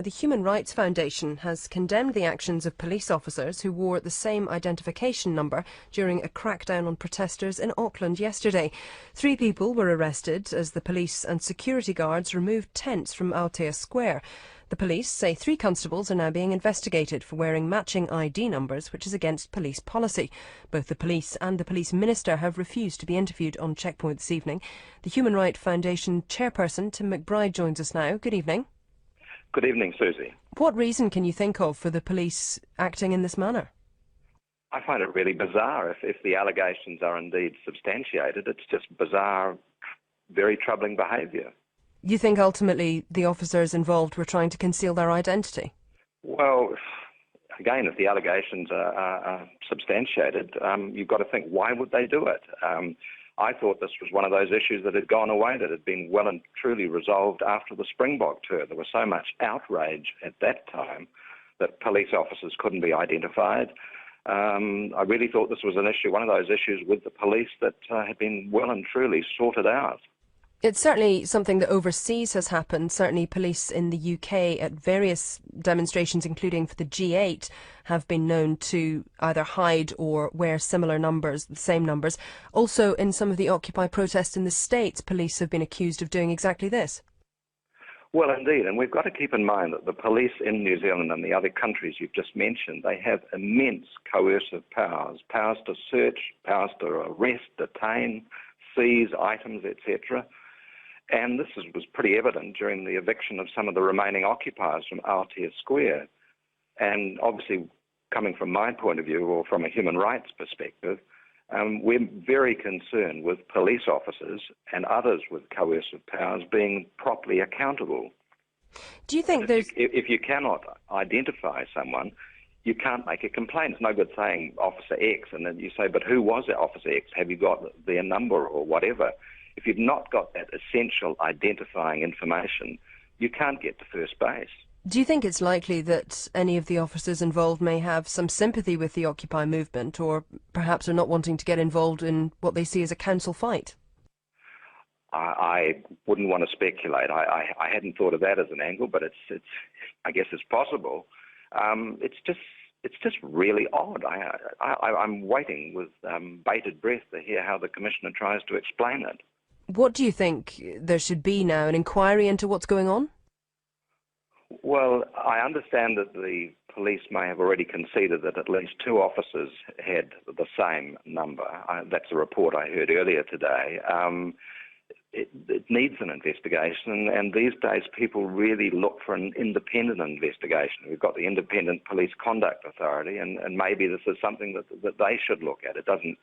The Human Rights Foundation has condemned the actions of police officers who wore the same identification number during a crackdown on protesters in Auckland yesterday. 3 people were arrested as the police and security guards removed tents from Aotea Square. The police say 3 constables are now being investigated for wearing matching ID numbers, which is against police policy. Both the police and the police minister have refused to be interviewed on Checkpoint this evening. The Human Rights Foundation chairperson, Tim McBride, joins us now. Good evening. Good evening, Susie. What reason can you think of for the police acting in this manner? I find it really bizarre if the allegations are indeed substantiated. It's just bizarre, very troubling behaviour. You think ultimately the officers involved were trying to conceal their identity? Well, again, if the allegations are substantiated, you've got to think, why would they do it? I thought this was one of those issues that had gone away, that had been well and truly resolved after the Springbok tour. There was so much outrage at that time that police officers couldn't be identified. I really thought this was an issue, one of those issues with the police that had been well and truly sorted out. It's certainly something that overseas has happened. Certainly police in the UK at various demonstrations, including for the G8, have been known to either hide or wear similar numbers, the same numbers. Also, in some of the Occupy protests in the States, police have been accused of doing exactly this. Well, indeed, and we've got to keep in mind that the police in New Zealand and the other countries you've just mentioned, they have immense coercive powers, powers to search, powers to arrest, detain, seize items, etc. And this was pretty evident during the eviction of some of the remaining occupiers from Aotea Square. And obviously, coming from my point of view, or from a human rights perspective, we're very concerned with police officers and others with coercive powers being properly accountable. Do you think if you cannot identify someone, you can't make a complaint. It's no good saying Officer X, and then you say, but who was it, Officer X? Have you got their number or whatever? If you've not got that essential identifying information, you can't get to first base. Do you think it's likely that any of the officers involved may have some sympathy with the Occupy movement, or perhaps are not wanting to get involved in what they see as a council fight? I wouldn't want to speculate. I hadn't thought of that as an angle, but I guess it's possible. It's just really odd. I'm waiting with bated breath to hear how the Commissioner tries to explain it. What do you think there should be now? An inquiry into what's going on? Well, I understand that the police may have already conceded that at least 2 officers had the same number. That's a report I heard earlier today. It needs an investigation, and these days people really look for an independent investigation. We've got the Independent Police Conduct Authority, and maybe this is something that they should look at. It doesn't,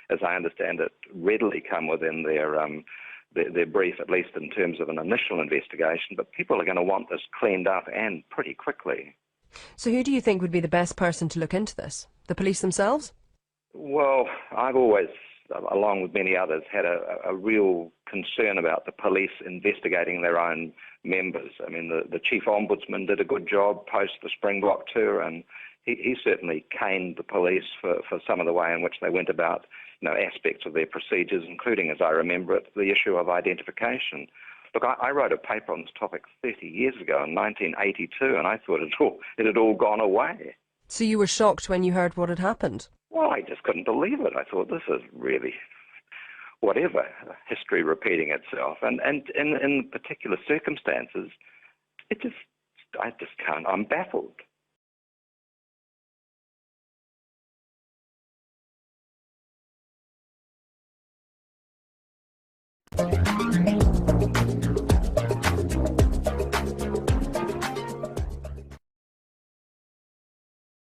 as I understand it, readily come within their brief, at least in terms of an initial investigation, but people are going to want this cleaned up, and pretty quickly. So who do you think would be the best person to look into this? The police themselves? Well, I've always, along with many others, had a real concern about the police investigating their own members. I mean, the Chief Ombudsman did a good job post the Springbok tour, and he certainly caned the police for some of the way in which they went about aspects of their procedures, including, as I remember it, the issue of identification. Look, I wrote a paper on this topic 30 years ago in 1982, and I thought it had all gone away. So you were shocked when you heard what had happened? Well, I just couldn't believe it. I thought, this is really, whatever, history repeating itself. And in particular circumstances, I just can't, I'm baffled.